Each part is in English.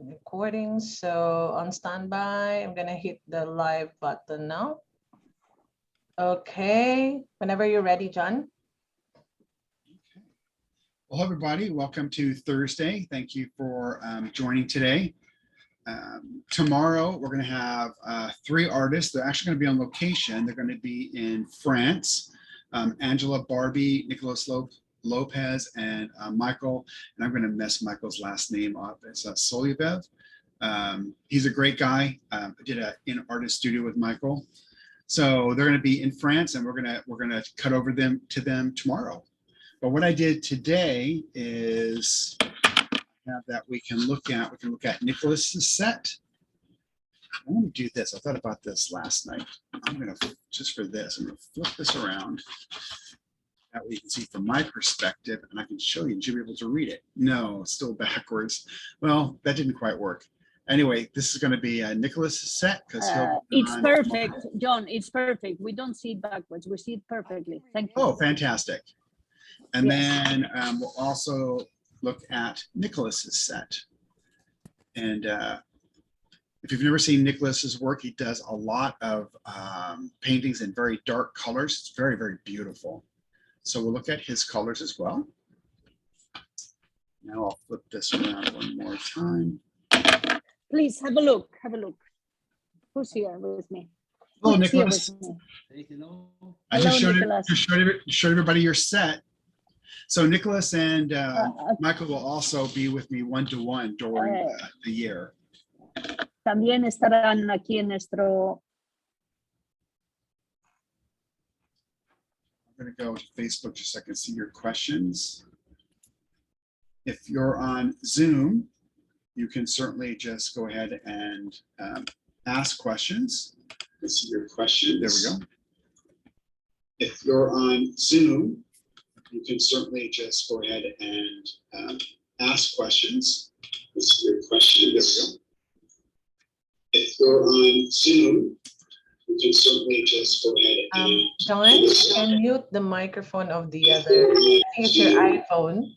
recording. So on standby, I'm gonna hit the live button now. Okay, whenever you're ready, John. Okay. Well, everybody, welcome to Thursday. Thank you for joining today. Tomorrow, we're going to have 3 artists. They're actually going to be on location. They're going to be in France. Angela Barbi, Nicholas Lopez, and Michael. And I'm going to mess Michael's last name up. It's Solyubov. He's a great guy. I did an in-artist studio with Michael. So they're going to be in France, and we're going to cut over to them tomorrow. But what I did today is have that we can look at. We can look at Nicholas's set. I want to do this. I thought about this last night. I'm going to, just for this, I'm going to flip this around. That way you can see from my perspective, and I can show you, and you'll be able to read it. No, it's still backwards. Well, that didn't quite work. Anyway, this is going to be Nicholas's set because it's perfect, John. It's perfect. We don't see it backwards. We see it perfectly. Thank you. Oh, fantastic. And Yes. then we'll also look at Nicholas's set. And if you've never seen Nicholas's work, he does a lot of paintings in very dark colors. It's very, very beautiful. So we'll look at his colors as well. Now I'll flip this around one more time. Please have a look. Have a look. Who's here with me? Hello, Who's here Nicholas. with me? I just Hello, showed, Nicholas. showed everybody your set. So Nicholas and Michael will also be with me one-to-one during the year. También estarán aquí en nuestro. I'm going to go to Facebook just so I can see your questions. If you're on Zoom, you can certainly just go ahead and ask questions. Let's see your questions. There we go. If you're on Zoom, you can certainly just go ahead and ask questions. Let's see your questions. There we go. If you're on Zoom, you can certainly just go ahead and John, can mute the microphone of the other. I think it's your iPhone.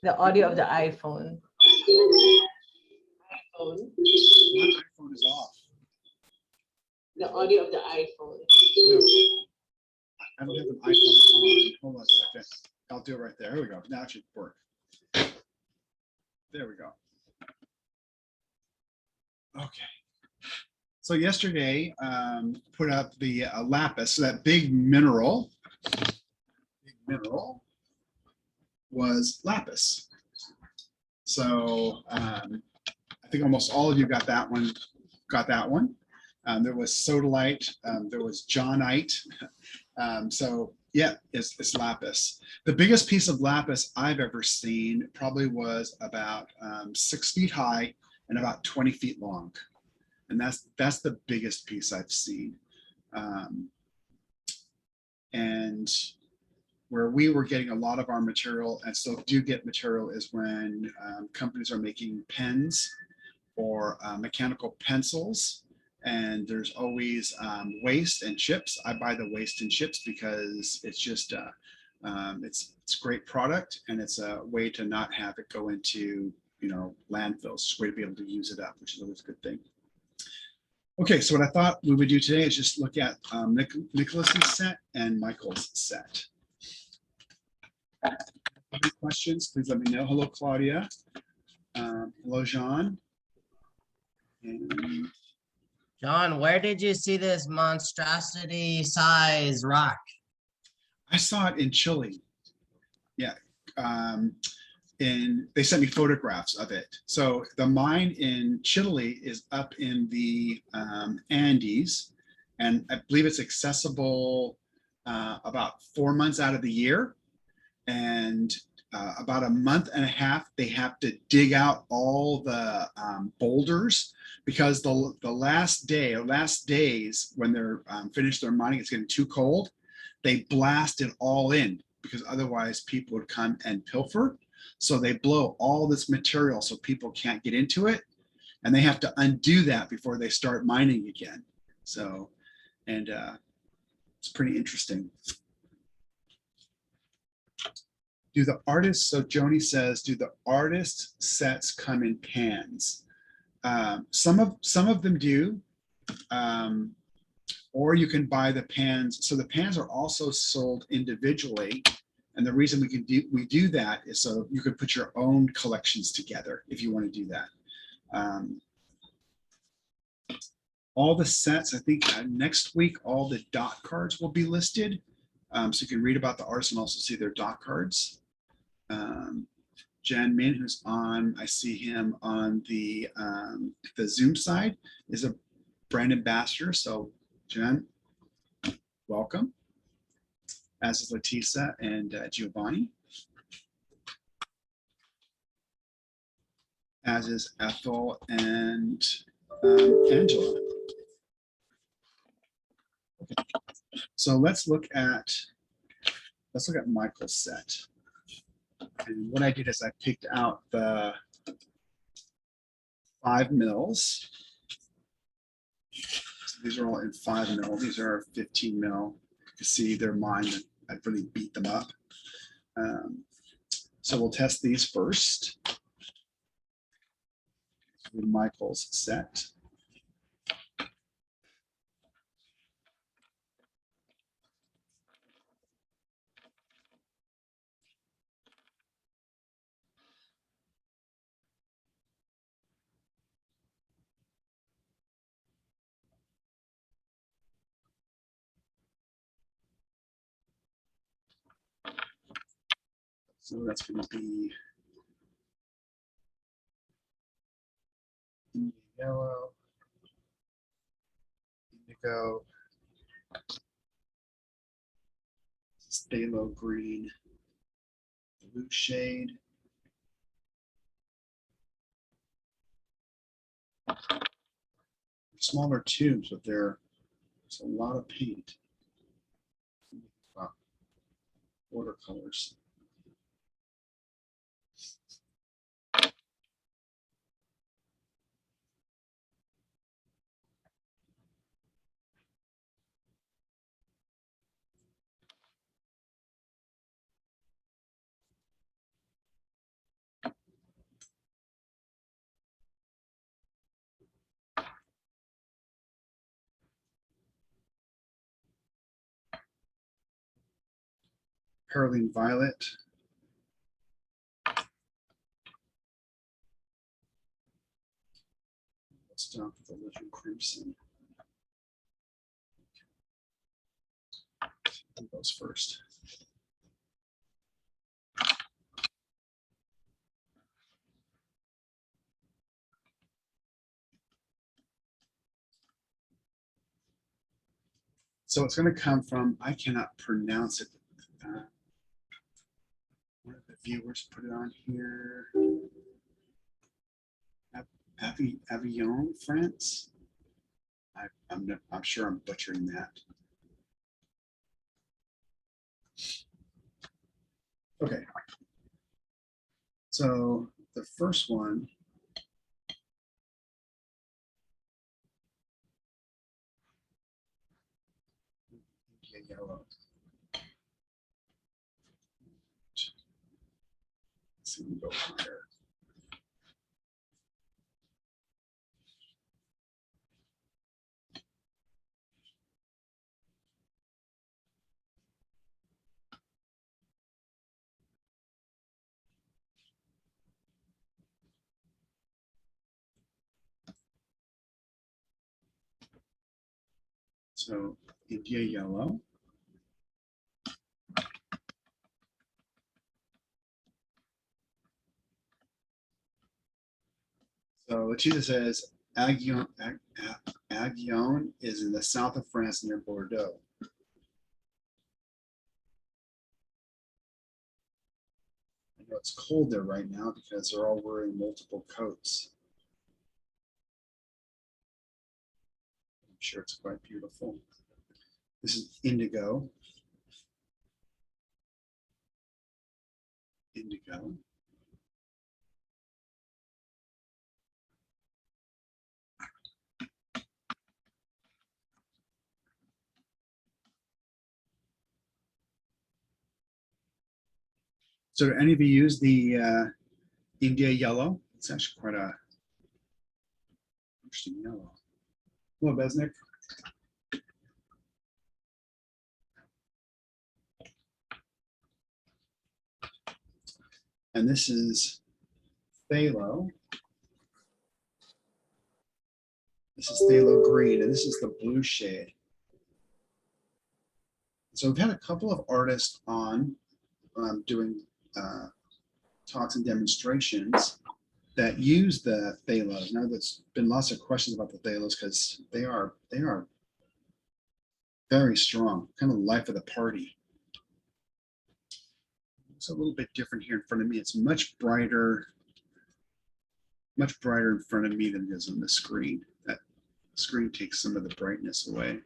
The audio of the iPhone. My iPhone is off. The audio of the iPhone. No, I don't have an iPhone on. Hold on a second. I'll do it right there. Here we go. Now it should work. There we go. Okay. So yesterday, put up the lapis. So that big mineral was lapis. So I think almost all of you got that one. There was sodalite. There was johnite. So yeah, it's lapis. The biggest piece of lapis I've ever seen probably was about 6 feet high and about 20 feet long. And that's the biggest piece I've seen. And where we were getting a lot of our material and still do get material is when companies are making pens or mechanical pencils. And there's always waste and chips. I buy the waste and chips because it's just it's great product, and it's a way to not have it go into landfills. It's a way to be able to use it up, which is always a good thing. Okay, so what I thought we would do today is just look at Nicholas's set and Michael's set. Any questions? Please let me know. Hello, Claudia. Hello, Jean. And John, where did you see this monstrosity size rock? I saw it in Chile. Yeah. And they sent me photographs of it. So the mine in Chile is up in the Andes, and I believe it's accessible about 4 months out of the year. And about a month and a half, they have to dig out all the boulders, because the last days when they're finished their mining, it's getting too cold. They blast it all in, because otherwise people would come and pilfer. So they blow all this material so people can't get into it, and they have to undo that before they start mining again. So, and it's pretty interesting. Do the artists, so Joni says, do the artist sets come in pans? Some of them do, or you can buy the pans. So the pans are also sold individually. And the reason we do that is so you can put your own collections together if you want to do that. All the sets, I think next week, all the dot cards will be listed. So you can read about the artists and also see their dot cards. Jan Min, who's on, I see him on the Zoom side, is a brand ambassador. So Jen, welcome. As is Letisa and Giovanni. As is Ethel and Angela. Okay. So let's look at Michael's set. And what I did is I picked out the 5 mils. So these are all in 5 mil. These are 15 mil. You can see they're mine. I've really beat them up. So we'll test these first. With Michael's set. So that's going to be yellow, indigo, phthalo green, blue shade, smaller tubes, but there's a lot of paint. Wow. Watercolors. Perylene violet. Let's start with the living crimson. Do those first. So it's going to come from, I cannot pronounce it. One of the viewers put it on here. Avignon, France. I'm sure I'm butchering that. Okay. So the first one. Yellow. Let's see, we go higher. So India yellow. So Letizia says Aguillon is in the south of France near Bordeaux. I know it's cold there right now because they're all wearing multiple coats. I'm sure it's quite beautiful. This is indigo. Indigo. So do any of you use the India yellow? It's actually quite a interesting yellow. Hello, Besnick. And this is phthalo. This is phthalo green, and this is the blue shade. So we've had a couple of artists on doing talks and demonstrations that use the phthalos. Now there's been lots of questions about the phthalos because they are very strong, kind of the life of the party. It's a little bit different here in front of me. It's much brighter in front of me than it is on the screen. That screen takes some of the brightness away.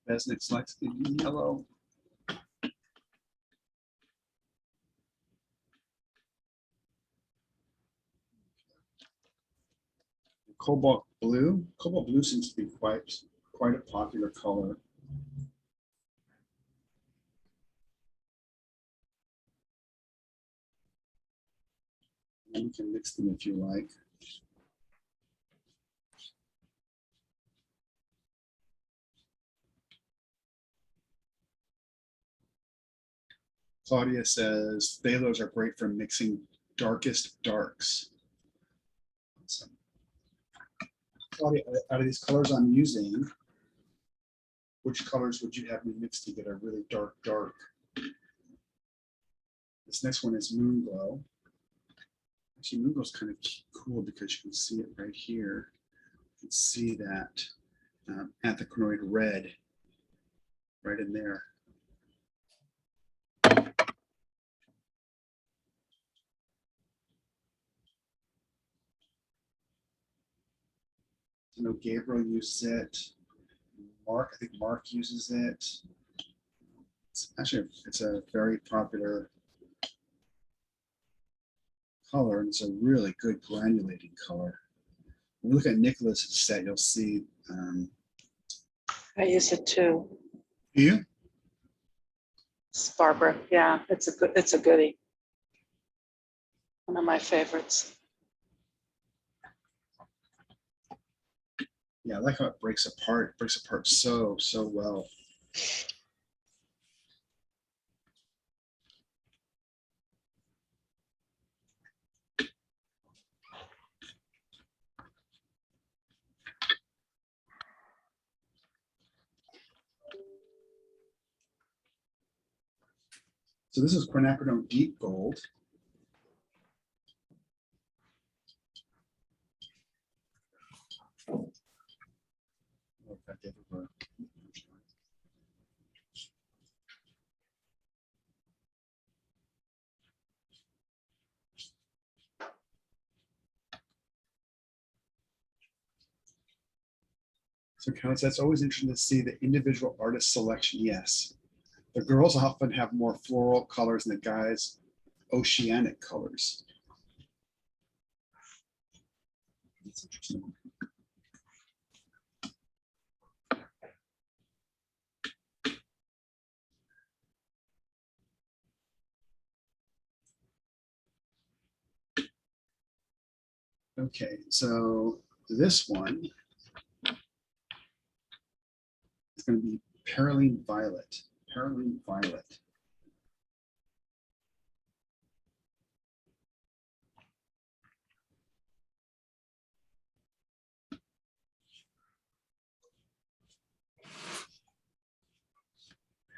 Besnick selects the yellow. Cobalt blue. Cobalt blue seems to be quite a popular color. And you can mix them if you like. Claudia says phthalos are great for mixing darkest darks. Awesome. Claudia, out of these colors I'm using, which colors would you have me mix to get a really dark? This next one is Moon Glow. Actually, Moon Glow is kind of cool because you can see it right here. You can see that anthraquinoid red right in there. I know Gabriel uses it. I think Mark uses it. It's a very popular color, and it's a really good granulating color. When we look at Nicholas's set, you'll see. I use it too. Do you? It's Barbara. Yeah, it's a goodie. One of my favorites. Yeah, I like how it breaks apart. It breaks apart so well. So this is quinacridone deep gold. So Count, that's always interesting to see the individual artist selection. Yes. The girls often have more floral colors than the guys oceanic colors. That's interesting. Okay, so this one is going to be Perylene Violet. Perylene Violet.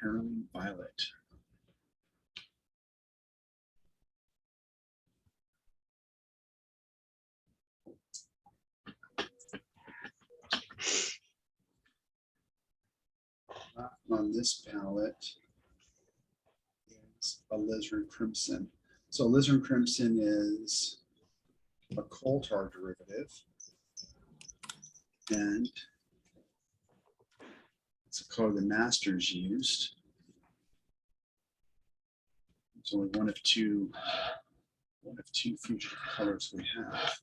Perylene Violet. On this palette is alizarin crimson. So alizarin crimson is a coal tar derivative, and it's a color the masters used. It's only one of two fugitive colors we have.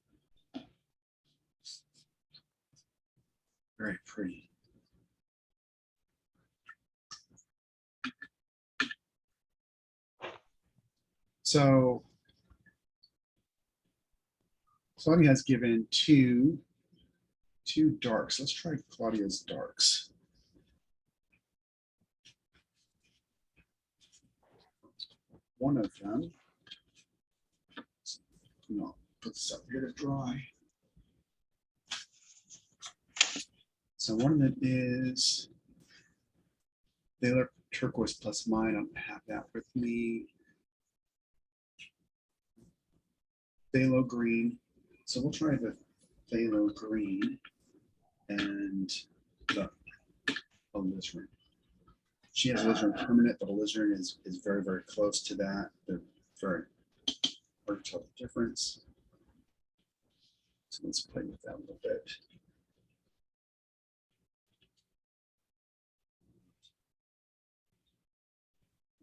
Very pretty. So Claudia has given two darks. Let's try Claudia's darks. One of them, no, put this up here to dry. So one of them is Phthalo turquoise plus mine. I don't have that with me. Phthalo green. So we'll try the phthalo green and the alizarin. She has alizarin permanent, but alizarin is very, very close to that. They're very hard to tell the difference. So let's play with that a little bit.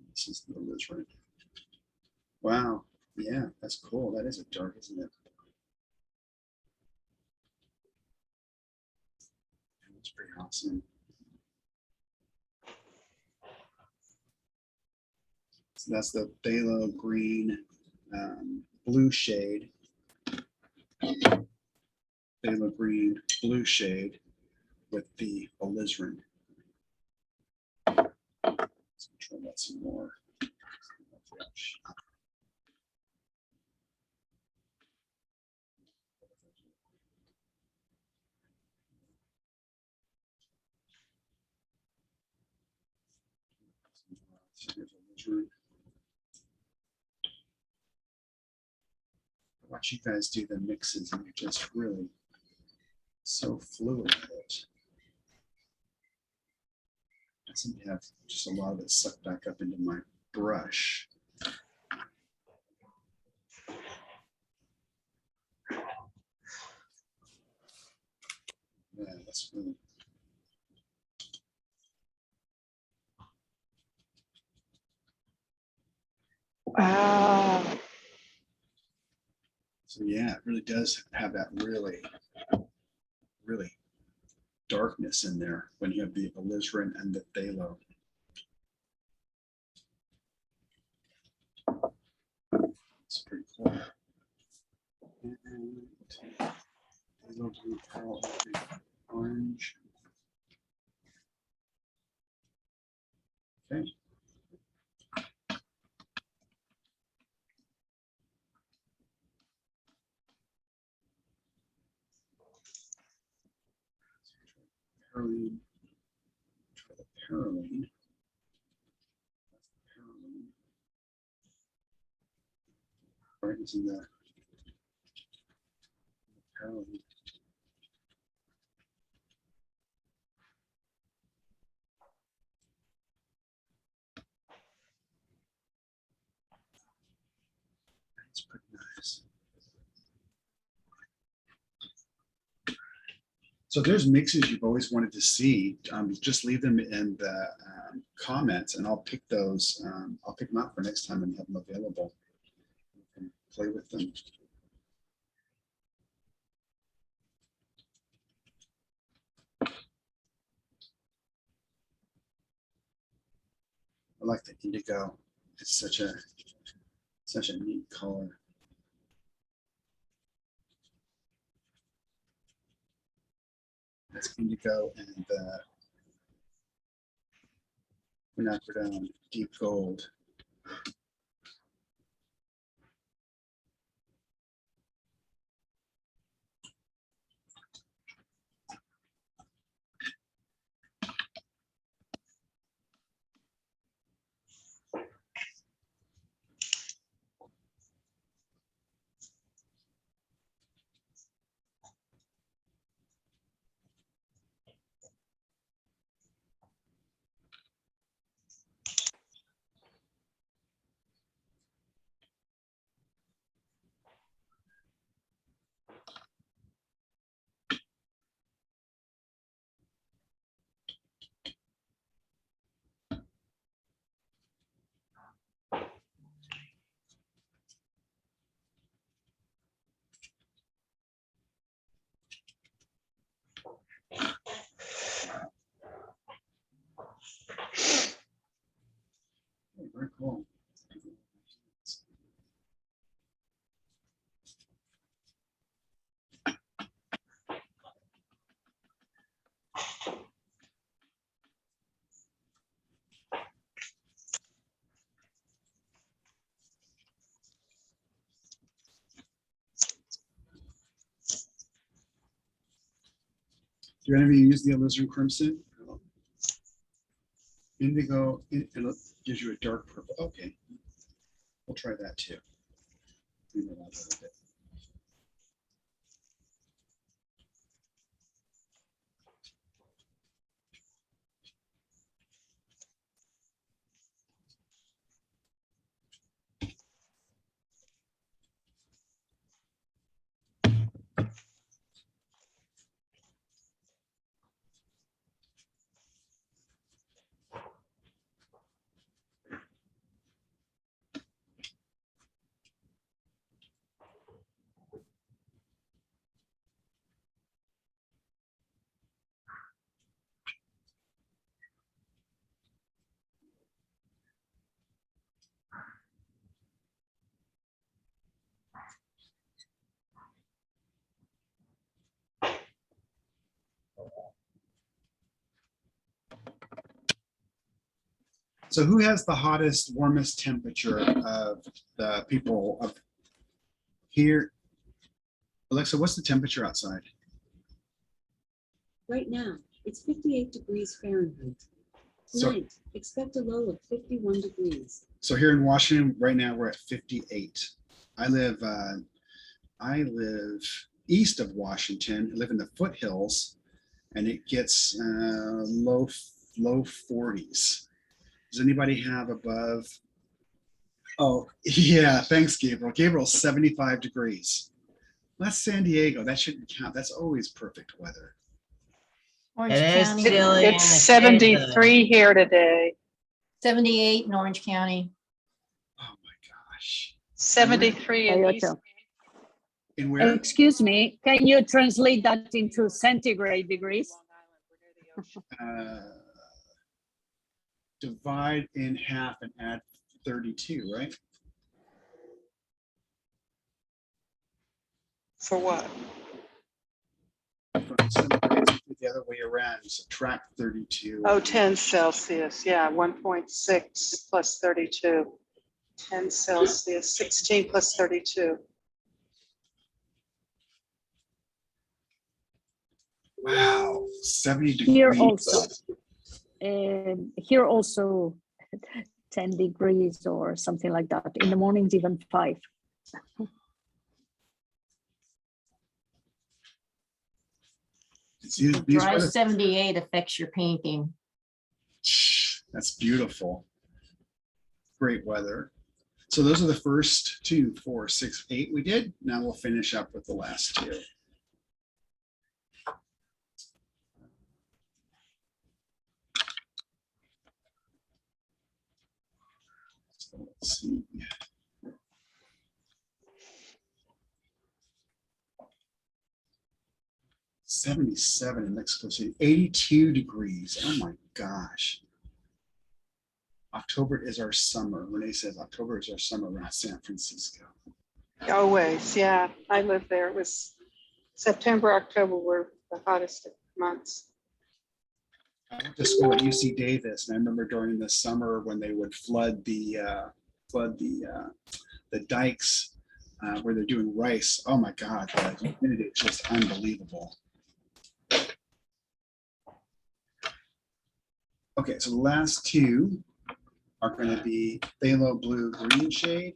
This is the alizarin. Wow. Yeah, that's cool. That is a dark, isn't it? That's pretty awesome. So that's the phthalo green blue shade. Phthalo green blue shade with the alizarin. Let's try that some more. Watch you guys do the mixes and you're just really so fluid with it. I seem to have just a lot of it sucked back up into my brush. Yeah, that's really. Wow. So yeah, it really does have that really darkness in there when you have the alizarin and the phthalo. It's pretty cool. And phthalo blue, pearl, orange. Okay. Perylene. Try the perylene. That's the perylene. Brightness in the perylene. That's pretty nice. So there's mixes you've always wanted to see. Just leave them in the comments and I'll pick those. I'll pick them out for next time and have them available. You can play with them. I like the indigo. It's such a neat color. That's indigo and quinacridone deep gold. Do any of you use the alizarin crimson? Indigo, it gives you a dark purple. Okay, we'll try that too. Clean it up a little bit. So who has the hottest, warmest temperature of the people of here? Alexa, what's the temperature outside? Right now, it's 58 degrees Fahrenheit. So- Tonight, expect a low of 51 degrees. So here in Washington, right now we're at 58. I live east of Washington. I live in the foothills, and it gets low 40s. Does anybody have above? Oh, yeah, thanks, Gabriel. Gabriel's 75 degrees. That's San Diego. That shouldn't count. That's always perfect weather. Orange It is County. chilly. It's 73 here today. 78 in Orange County. Oh my gosh. 73 in East. Toyota. In where? Excuse me, can you translate that into centigrade degrees? Divide in half and add 32, right? For what? From centigrade the other way around, subtract 32. Oh, 10 Celsius. Yeah, 1.6 plus 32. 10 Celsius, 16 plus 32. Wow, 70 Here degrees. also. Here also 10 degrees or something like that. In the mornings, even 5. Dry 78 affects your painting. That's beautiful. Great weather. So those are the first 2, 4, 6, 8 we did. Now we'll finish up with the last 2. So let's see. 77 in Mexico City, 82 degrees. Oh my gosh. October is our summer. Renee says October is our summer around San Francisco. Always, yeah. I lived there. It was September, October were the hottest months. I went to school at UC Davis, and I remember during the summer when they would flood the dikes where they're doing rice. Oh my God, the humidity is just unbelievable. Okay, so the last 2 are going to be phthalo blue green shade.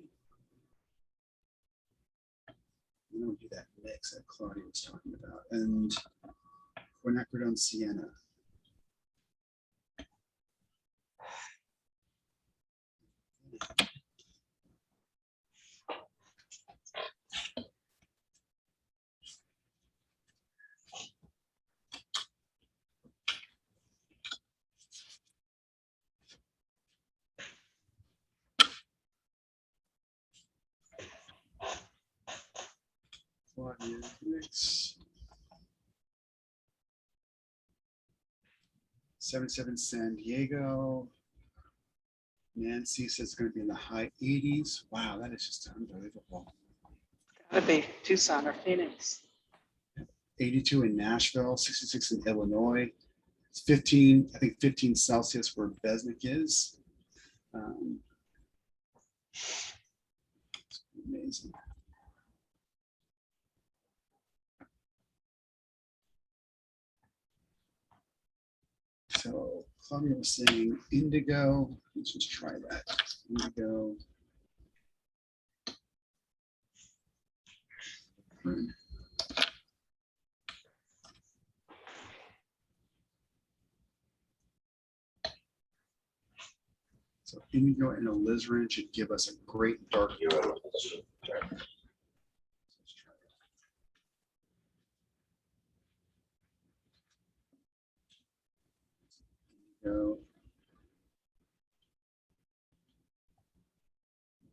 I'm going to do that mix that Claudia was talking about, and quinacridone sienna. Claudia mix. 77 San Diego. Nancy says it's going to be in the high 80s. Wow, that is just unbelievable. Gotta be Tucson or Phoenix. 82 in Nashville, 66 in Illinois. It's 15, I think 15 Celsius where Besnick is. It's amazing. So Claudia was saying indigo. Let's just try that. Indigo. So indigo and alizarin should give us a great dark yellow. Let's try it. Indigo.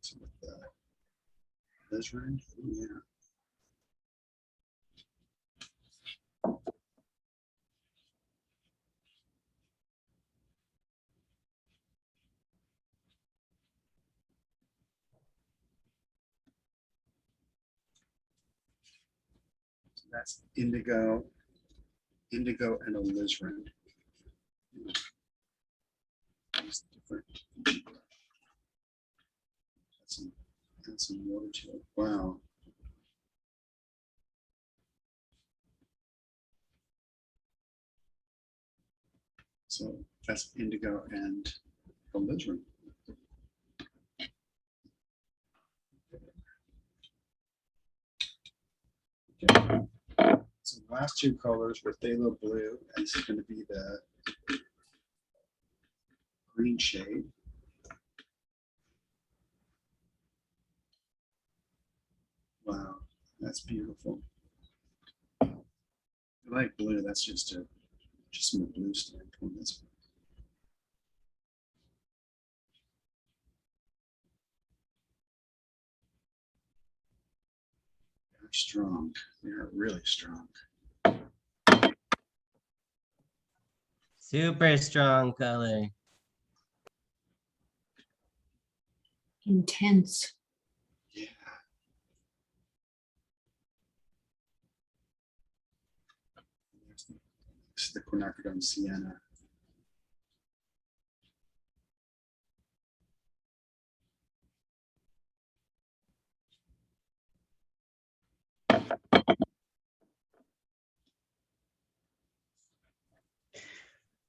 So with the alizarin, yeah. That's indigo, indigo and alizarin. It's different. Add some water to it. Wow. So that's indigo and alizarin. Okay. So the last two colors were phthalo blue, and this is going to be the green shade. Wow, that's beautiful. I like blue. That's just from a blue standpoint. That's very strong. They are really strong. Super strong color. Intense. Yeah. This is the quinacridone sienna.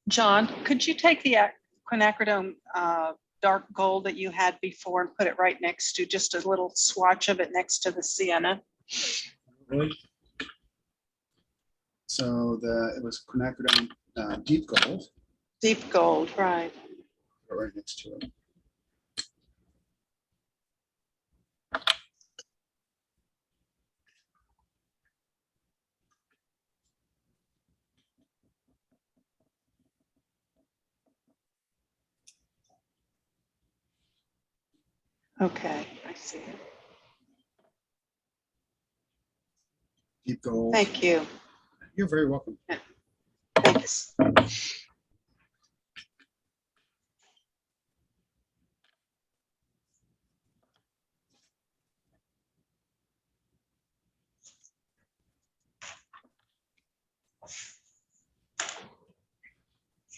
John, could you take the quinacridone dark gold that you had before and put it right next to just a little swatch of it next to the sienna? Really? So it was quinacridone deep gold. Deep gold, right. Right next to it. Okay, I see it. Deep gold. Thank you. You're very welcome. Thanks.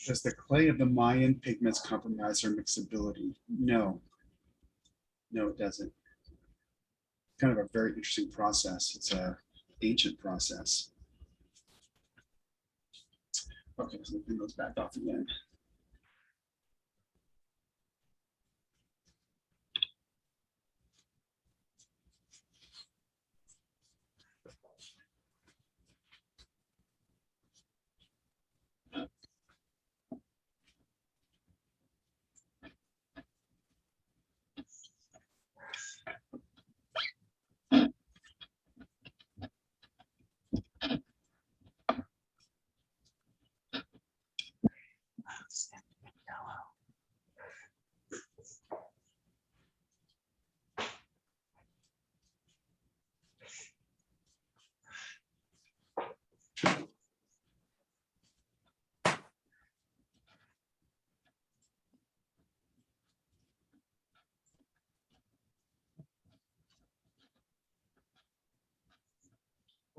Does the clay of the Mayan pigments compromise their mixability? No. No, it doesn't. Kind of a very interesting process. It's an ancient process. Okay, so we bring those back off again.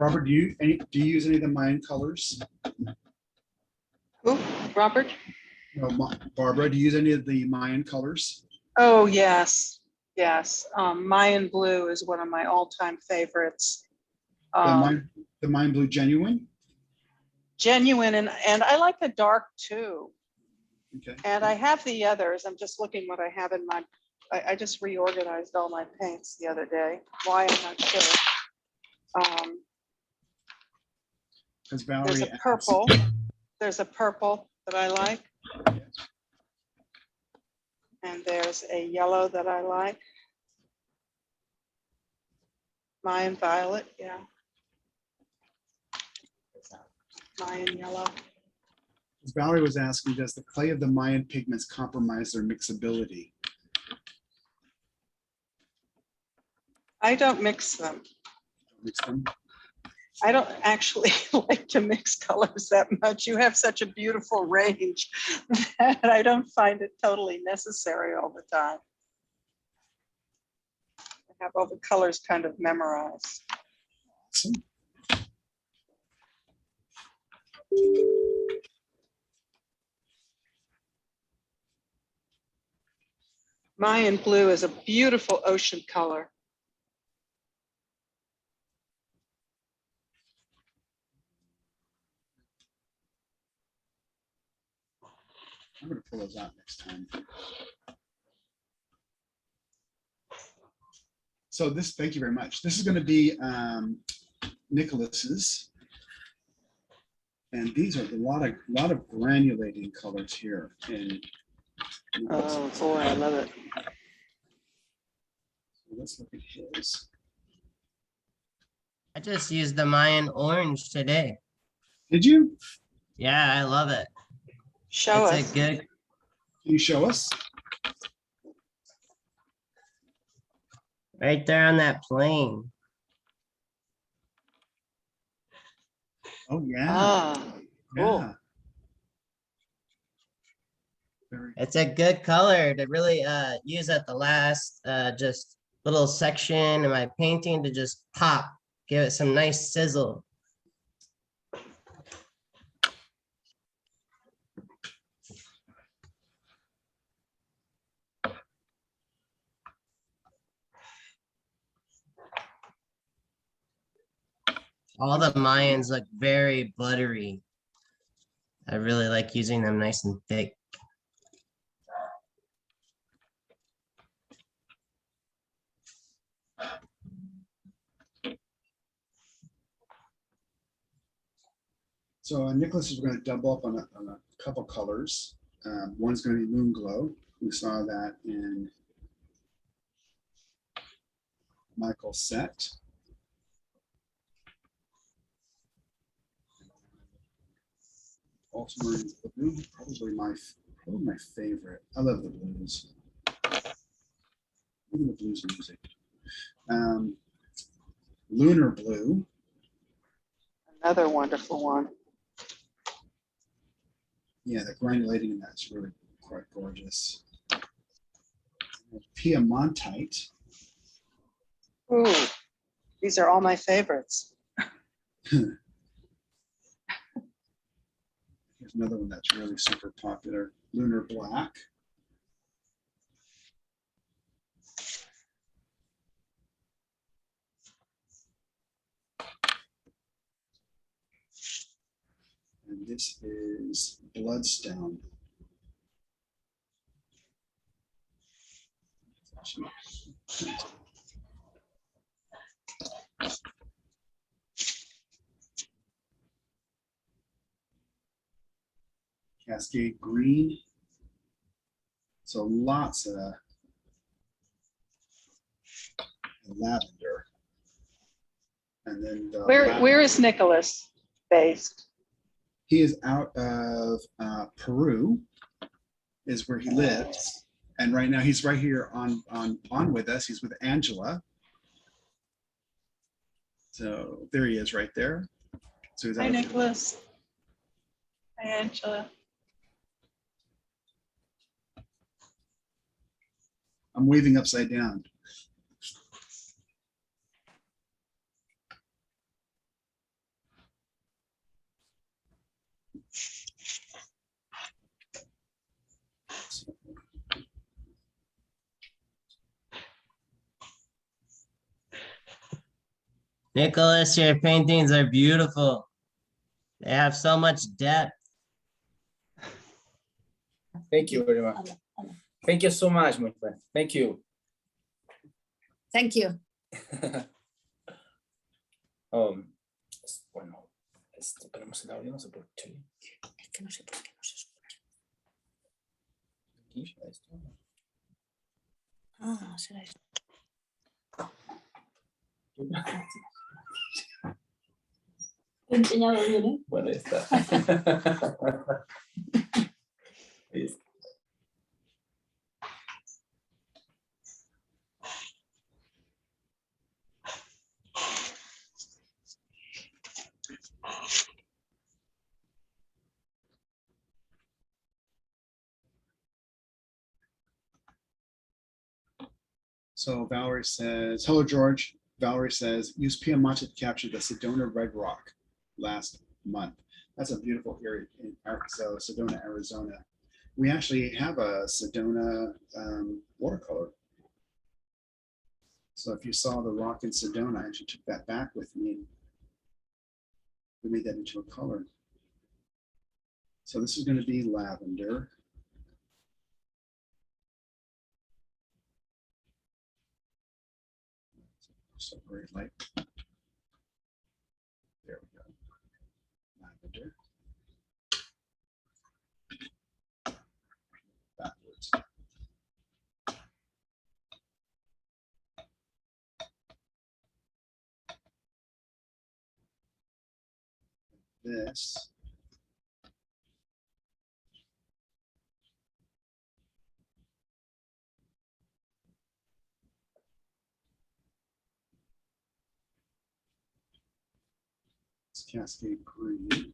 Robert, do you use any of the Mayan colors? Who, Robert? No, Barbara, do you use any of the Mayan colors? Oh, yes, yes. Mayan blue is one of my all-time favorites. The Mayan blue genuine? Genuine, and I like the dark too. Okay. And I have the others. I'm just looking what I have in my, I just reorganized all my paints the other day. Why, I'm not sure. Because There's Valerie a asked- purple. There's a purple that I like. And there's a yellow that I like. Mayan violet, yeah. Mayan yellow. Valerie was asking, does the clay of the Mayan pigments compromise their mixability? I don't mix them. Mix them? I don't actually like to mix colors that much. You have such a beautiful range that I don't find it totally necessary all the time. I have all the colors kind of memorized. Awesome. Mayan blue is a beautiful ocean color. I'm going to pull those out next time. So this, thank you very much. This is going to be Nicholas's. And these are a lot of granulating colors here. And Oh boy, I love it. let's look at his. I just used the Mayan orange today. Did you? Yeah, I love it. Show It's us. a good, Can you show us? right there on that plane. Oh yeah. Ah, cool. Yeah. Very It's a good color to really use at the last just little section in my painting to just pop, give it some nice sizzle. All the Mayans look very buttery. I really like using them nice and thick. So Nicholas is going to double up on a couple colors. One's going to be Moon Glow. We saw that in Michael's set. Ultramarine blue, probably my favorite. I love the blues. Even the blues music. Lunar Blue. Another wonderful one. Yeah, the granulating in that's really quite gorgeous. Piemontite. Ooh, these are all my favorites. Here's another one that's really super popular. Lunar Black. And this is Bloodstone. Cascade Green. So lots of lavender. And then the Where is Nicholas based? he is out of Peru, is where he lives. And right now he's right here on with us. He's with Angela. So there he is right there. So he's Hi, out of- Nicholas. Hi, Angela. I'm waving upside down. Nicholas, your paintings are beautiful. They have so much depth. Thank you very much. Thank you so much, my friend. Thank you. Thank you. Bueno, ponemos el audio, no sé por qué. Es que no sé por qué no se escucha. Aquí, esto. Ah, será esto. He enseñado bien, ¿eh? Bueno, ya está. Ahí está. So Valerie says, hello, George. Valerie says, use Piemonte to capture the Sedona Red Rock last month. That's a beautiful area in Sedona, Arizona. We actually have a Sedona watercolor. So if you saw the rock in Sedona, I actually took that back with me. We made that into a color. So this is going to be lavender. So very light. There we go. Lavender. Backwards. This. It's Cascade Green.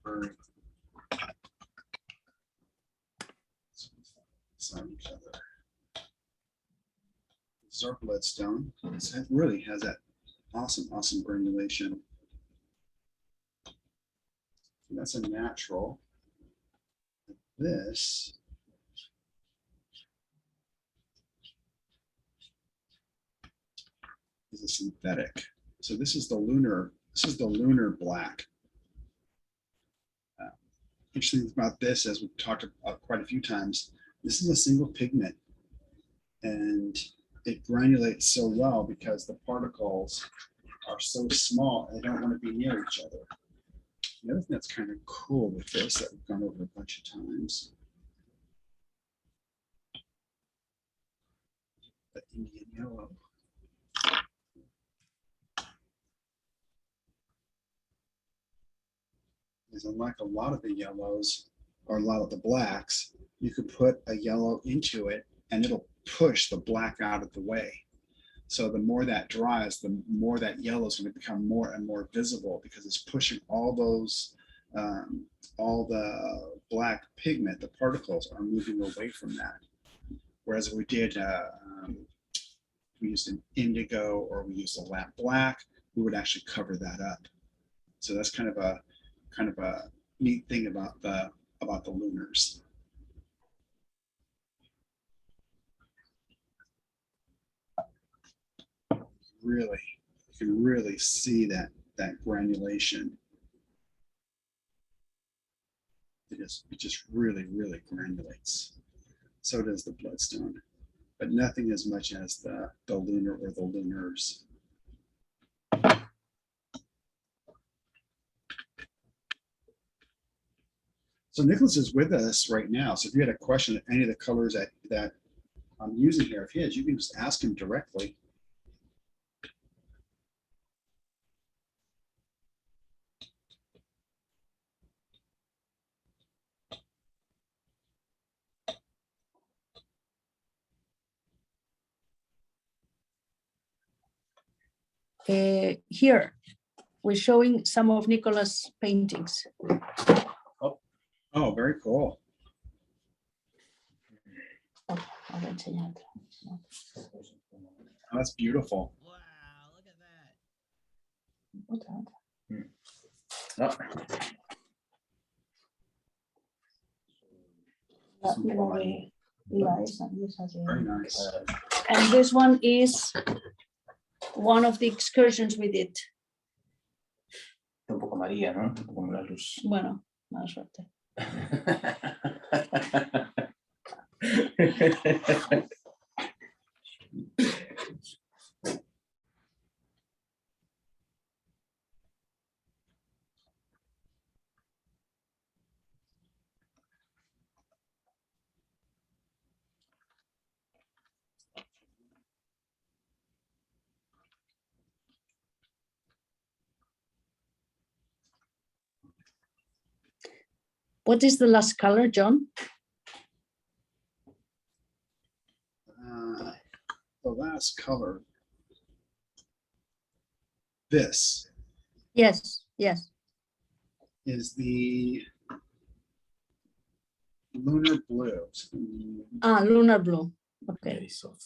Very beside each other. This is our Bloodstone. It really has that awesome granulation. So that's a natural. This is a synthetic. So this is the Lunar Black. Interesting about this, as we've talked about quite a few times, this is a single pigment, and it granulates so well because the particles are so small and they don't want to be near each other. The other thing that's kind of cool with this that we've gone over a bunch of times, the Indian yellow. Is unlike a lot of the yellows or a lot of the blacks, you could put a yellow into it and it'll push the black out of the way. So the more that dries, the more that yellow is going to become more and more visible because it's pushing all those, all the black pigment, the particles are moving away from that. Whereas if we did, we used an indigo or we used a lamp black, we would actually cover that up. So that's kind of a neat thing about the lunars. Really, you can really see that granulation. It just really granulates. So does the Bloodstone, but nothing as much as the lunar or the lunars. So Nicholas is with us right now. So if you had a question of any of the colors that I'm using here of his, you can just ask him directly. Here, we're showing some of Nicholas' paintings. Oh, very cool. Oh, voy a enseñar. Oh, that's beautiful. Wow, look at that. Very nice. And this one is one of the excursions we did. Un poco María, ¿no? Un poco como la luz. Bueno, mala suerte. What is the last color, John? The last color. This Yes, yes. is the Lunar Blues. Ah, Lunar Blue. Okay. Very soft.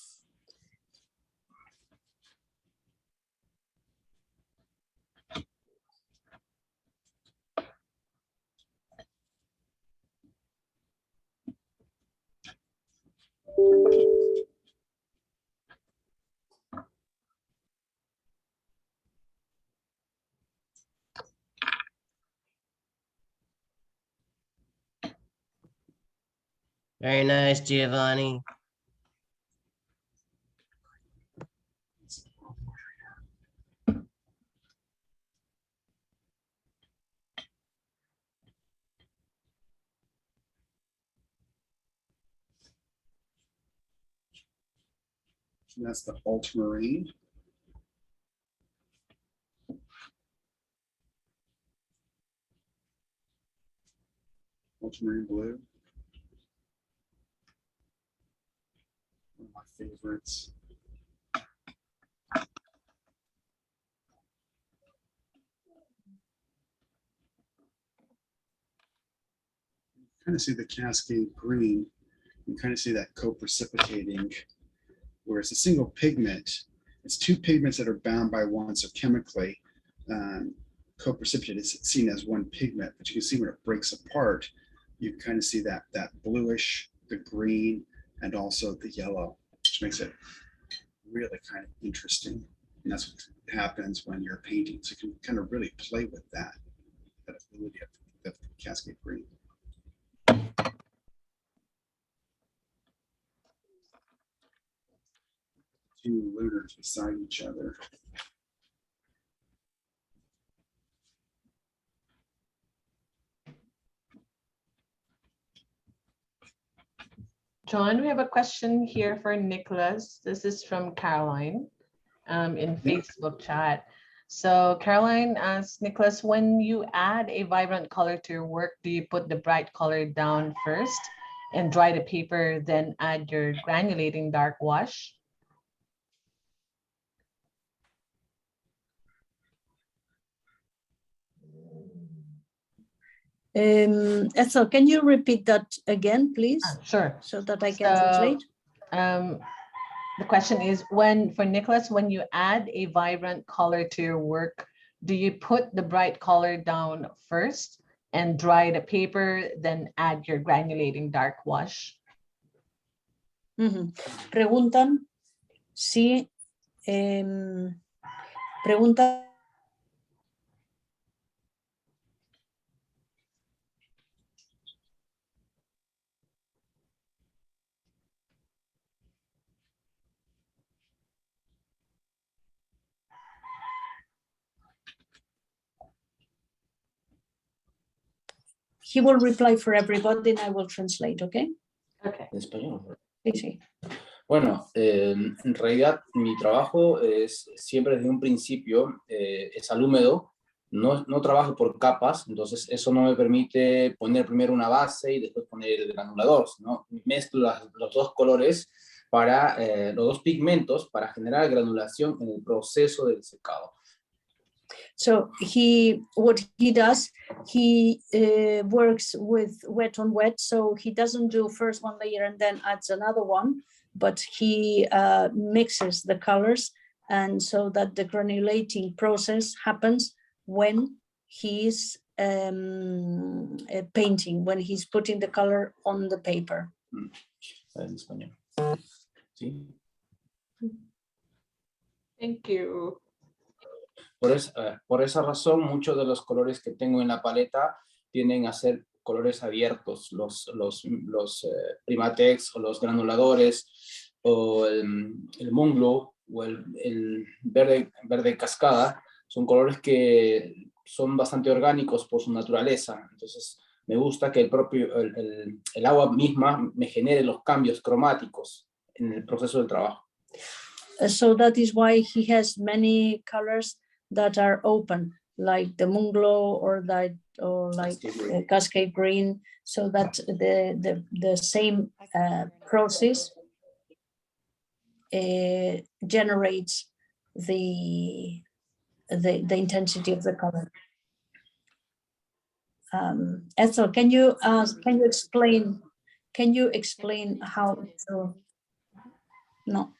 Very nice, Giovanni. And that's the Ultramarine. Ultramarine blue. One of my favorites. Kind of see the cascade green. You kind of see that co-precipitating, where it's a single pigment. It's two pigments that are bound by one, so chemically co-precipitate is seen as one pigment, but you can see when it breaks apart, you can kind of see that bluish, the green, and also the yellow, which makes it really kind of interesting. And that's what happens when you're painting. So you can kind of really play with that ability of the cascade green. Two lunars beside each other. John, we have a question here for Nicholas. This is from Caroline in Facebook chat. So Caroline asks, Nicholas, when you add a vibrant color to your work, do you put the bright color down first and dry the paper, then add your granulating dark wash? Ethel, can you repeat that again, please? Sure. So that I can translate. The question is, for Nicholas, when you add a vibrant color to your work, do you put the bright color down first and dry the paper, then add your granulating dark wash? Preguntan si pregunta he will reply for everybody and I will translate, okay? Okay. En español. Sí, sí. Bueno, en realidad mi trabajo es siempre desde un principio, es al húmedo, no trabajo por capas, entonces eso no me permite poner primero una base y después poner el granulador, ¿no? Mezclo los dos colores para los dos pigmentos para generar granulación en el proceso del secado. So what he does, he works with wet on wet. So he doesn't do first one layer and then adds another one, but he mixes the colors, and so that the granulating process happens when he's painting, when he's putting the color on the paper. En español. Sí. Thank you. Por esa razón, muchos de los colores que tengo en la paleta tienden a ser colores abiertos, los Primatex o los granuladores o el Moonglow o el verde cascada, son colores que son bastante orgánicos por su naturaleza. Entonces, me gusta que el agua misma me genere los cambios cromáticos en el proceso del trabajo. So that is why he has many colors that are open, like the Moonglow or like Cascade Green, so that the same process generates the intensity of the color. Ethel, can you explain how to? No.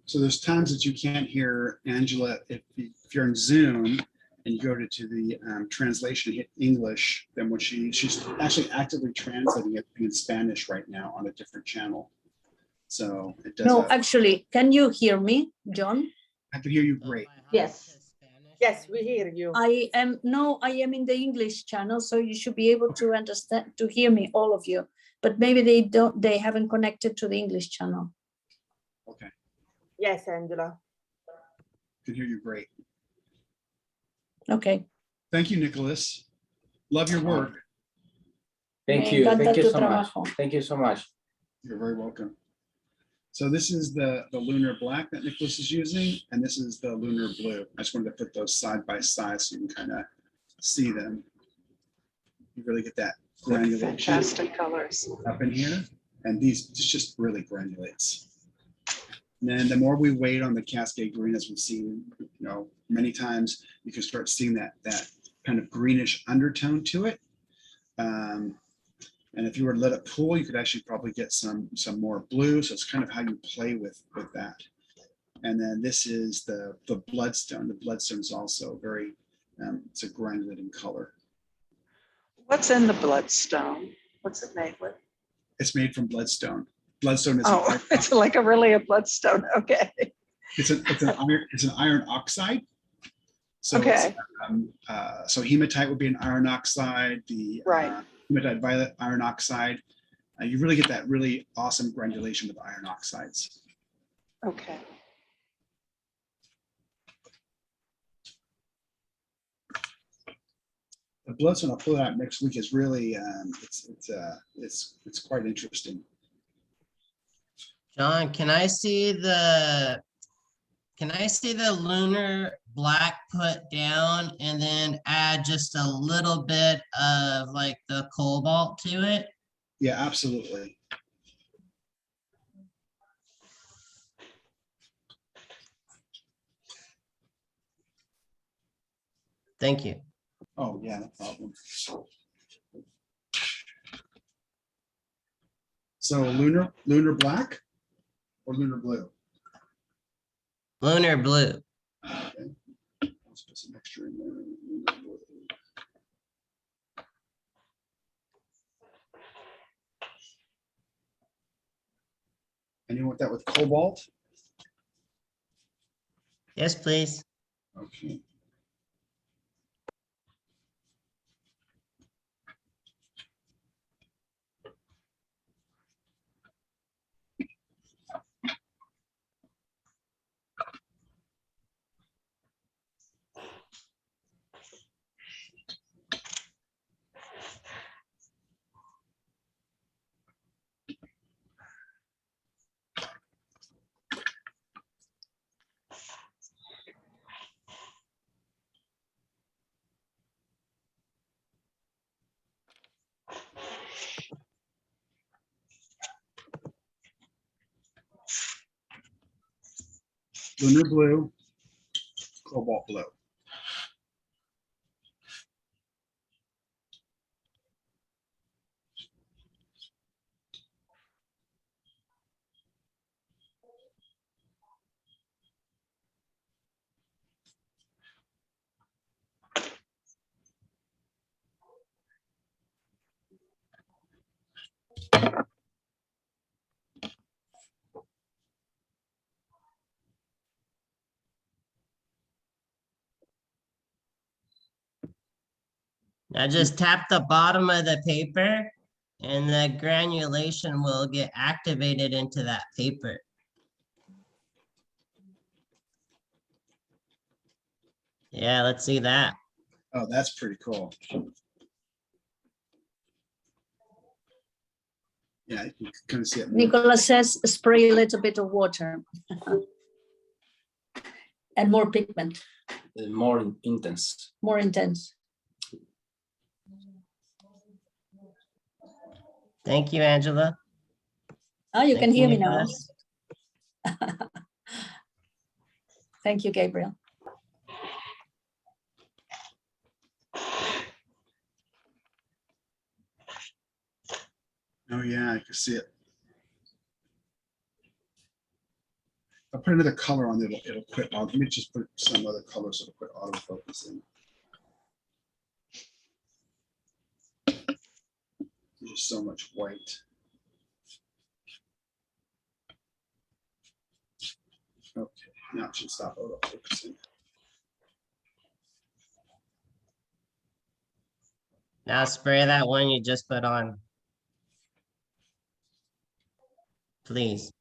So there's times that you can't hear Angela if you're in Zoom and you go to the translation, hit English, then what she's actually actively translating it in Spanish right now on a different channel. So it does. No, actually, can you hear me, John? I can hear you great. Yes. Yes, we hear you. I am in the English channel, so you should be able to understand, to hear me, all of you. But maybe they haven't connected to the English channel. Okay, Yes, Angela. can hear you great. Okay. Thank you, Nicholas. Love your work. Thank Me you. encanta Thank you tu so much. trabajo. Thank you so much. You're very welcome. So this is the Lunar Black that Nicholas is using, and this is the Lunar Blue. I just wanted to put those side by side so you can kind of see them. You really get that granulation Fantastic colors. up in here, and these just really granulates. And then the more we wait on the Cascade Green, as we've seen, many times, you can start seeing that kind of greenish undertone to it. And if you were to let it cool, you could actually probably get some more blue. So it's kind of how you play with that. And then this is the Bloodstone. The Bloodstone is also very, it's a granulating color. What's in the Bloodstone? What's it made with? It's made from Bloodstone. Bloodstone is It's like a Bloodstone. Okay. it's an iron oxide. So Okay. So hematite would be an iron oxide. The Right. hematite violet iron oxide. You really get that really awesome granulation with iron oxides. Okay. The Bloodstone, I'll pull it out next week, is really it's quite interesting. John, can I see the Lunar Black put down and then add just a little bit of like the Cobalt to it? Yeah, absolutely. Thank you. Oh yeah, no problem. So Lunar Black or Lunar Blue? Lunar Blue. Okay. Let's put some extra in there. Lunar Blue. And you want that with Cobalt? Yes, please. Okay. lunar blue, cobalt blue. Now just tap the bottom of the paper and the granulation will get activated into that paper. Yeah, let's see that. Oh, that's pretty cool. Yeah, you can kind of see it. more. Nicholas says spray a little bit of water and more pigment, More intense. more intense. Thank you, Angela. Oh, you can Thank hear me now. Nicholas. Thank you, Gabriel. Oh yeah, I can see it. I'll put another color on it. It'll quit. Let me just put some other colors so it'll quit autofocusing. There's so much white. Okay, now it should stop autofocusing. Now spray that one you just put on. Please.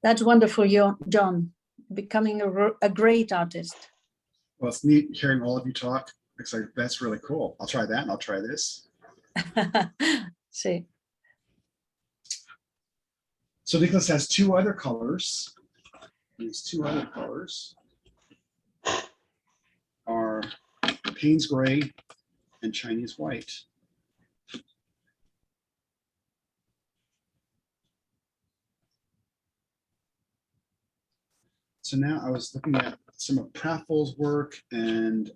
That's wonderful, John, becoming a great artist. Well, it's neat hearing all of you talk. It's like, that's really cool. I'll try that and I'll try this. See. So Nicholas has two other colors. These two other colors are Payne's Gray and Chinese White. So now I was looking at some of Prafful's work and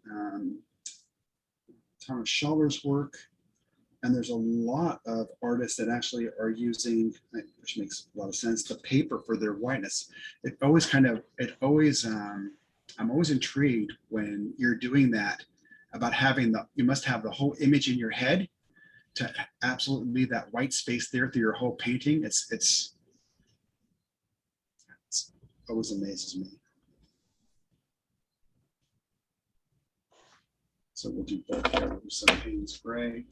Thomas Schaller's work, and there's a lot of artists that actually are using, which makes a lot of sense, the paper for their whiteness. It always kind of, I'm always intrigued when you're doing that, about having you must have the whole image in your head to absolutely leave that white space there through your whole painting. It's always amazes me. So we'll do both here. We'll do some Payne's Gray.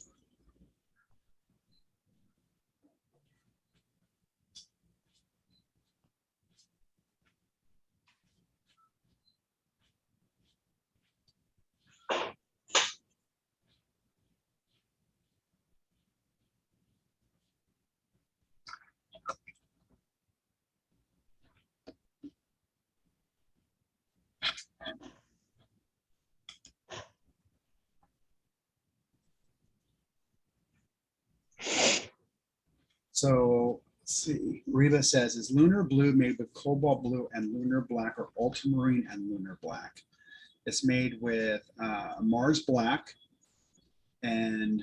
So let's see, Reva says, is Lunar Blue made with Cobalt Blue and Lunar Black, or Ultramarine and Lunar Black? It's made with Mars Black and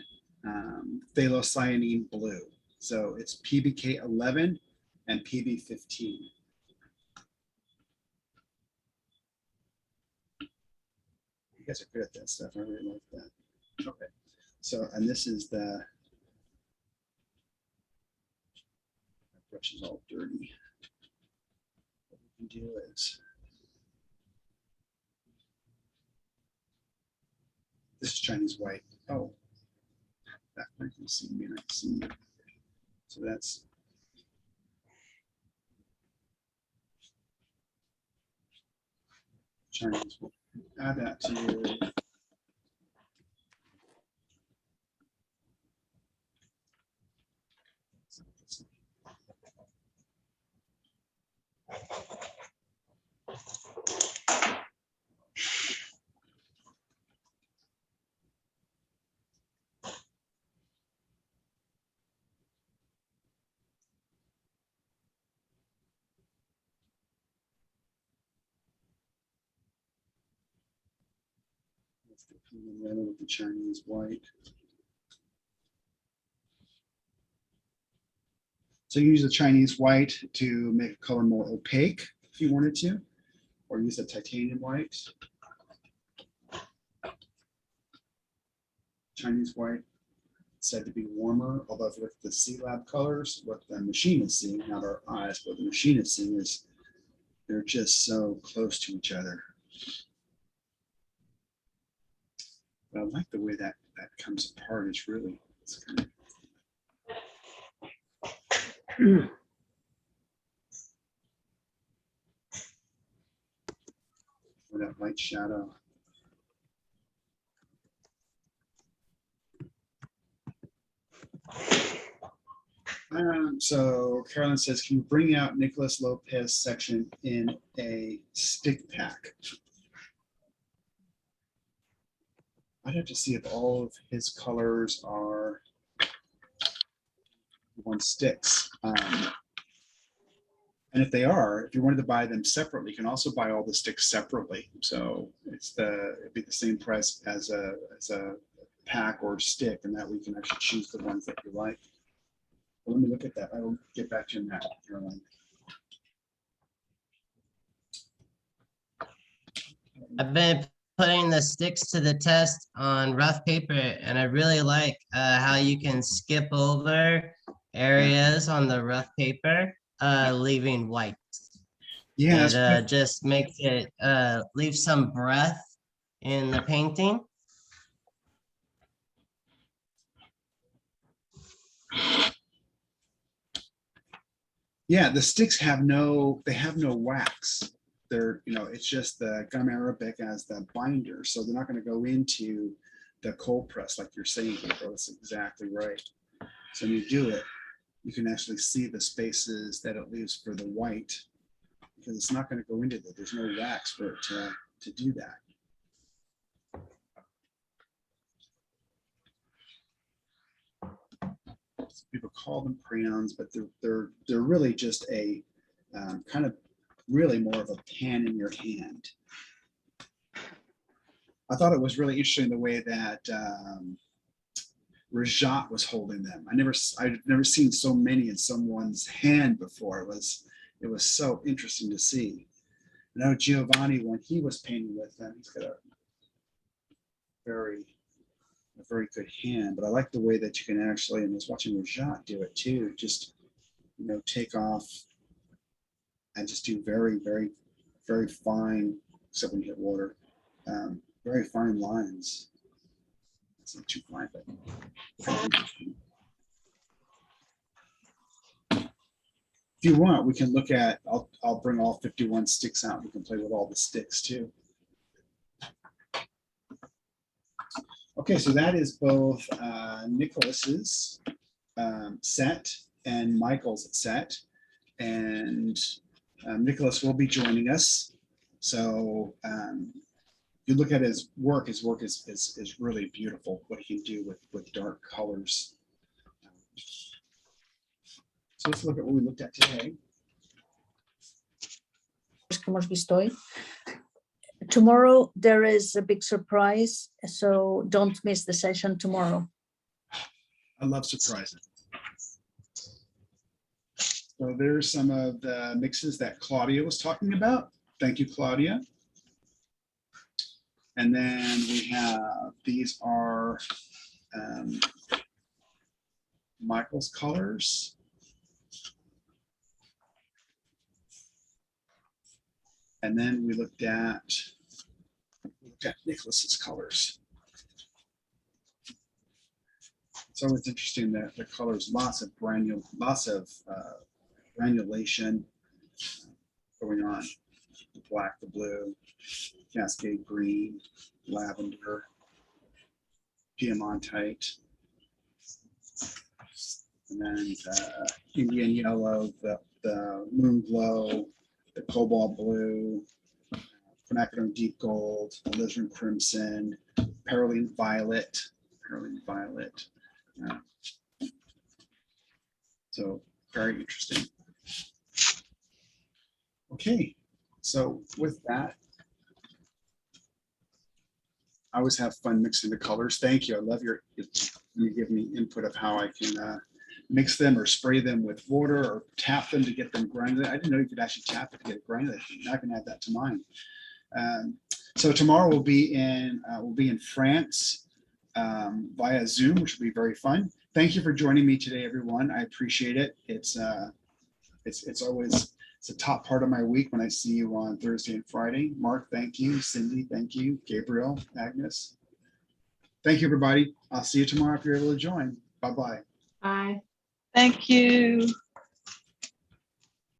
Phthalocyanine Blue. So it's PBK 11 and PB 15. You guys are good at that stuff. I really like that. Okay. So, and this is the brush is all dirty. What we can do is, this is Chinese White. Oh, that one can see me and I can see you. So that's Chinese White. Add that to your With the Chinese white. So you use the Chinese white to make a color more opaque if you wanted to, or use a titanium white. Chinese white said to be warmer, although if you look at the C-Lab colors, what the machine is seeing, not our eyes, what the machine is seeing is they're just so close to each other. But I like the way that comes apart. It's really, it's kind of for that light shadow. So Carolyn says, can you bring out Nicholas Lopez section in a stick pack? I'd have to see if all of his colors are on sticks. And if they are, if you wanted to buy them separately, you can also buy all the sticks separately. So it'd be the same price as a pack or stick, and that way you can actually choose the ones that you like. Well, let me look at that. I will get back to you on that, Caroline. I've been putting the sticks to the test on rough paper, and I really like how you can skip over areas on the rough paper, leaving white. Yeah, It just makes it leave some breath in the painting. yeah, the sticks have no wax. They're, it's just the gum arabic as the binder. So they're not going to go into the cold press like you're saying. That's exactly right. So when you do it, you can actually see the spaces that it leaves for the white, because it's not going to go into that. There's no wax for it to do that. People call them crayons, but they're really just a kind of really more of a pen in your hand. I thought it was really interesting the way that Rajat was holding them. I've never seen so many in someone's hand before. It was so interesting to see. I know Giovanni, when he was painting with them, he's got a very good hand, but I like the way that you can actually, and I was watching Rajat do it too, just, take off and just do very, very, very fine, except when you hit water, very fine lines. It's not too fine, but if you want, we can look at, I'll bring all 51 sticks out. We can play with all the sticks too. Okay, so that is both Nicholas's set and Michael's set, and Nicholas will be joining us. So you look at his work is really beautiful, what he can do with dark colors. So let's look at what we looked at today. Que hemos visto hoy. Tomorrow there is a big surprise, so don't miss the session tomorrow. I love surprises. So there's some of the mixes that Claudia was talking about. Thank you, Claudia. And then we have, these are Michael's colors. And then we looked at Nicholas's colors. It's always interesting that the colors, lots of granulation going on. The black, the blue, cascade green, lavender, Piemontite, and then Indian yellow, the moon glow, the cobalt blue, quinacridone deep gold, alizarin crimson, perylene violet. So very interesting. Okay, so with that, I always have fun mixing the colors. Thank you. I love you give me input of how I can mix them or spray them with water or tap them to get them grinded. I didn't know you could actually tap it to get it grinded. I can add that to mine. So tomorrow we'll be in France via Zoom, which will be very fun. Thank you for joining me today, everyone. I appreciate it. It's always a top part of my week when I see you on Thursday and Friday. Mark, thank you. Cindy, thank you. Gabriel, Agnes. Thank you, everybody. I'll see you tomorrow if you're able to join. Bye-bye. Bye. Thank you.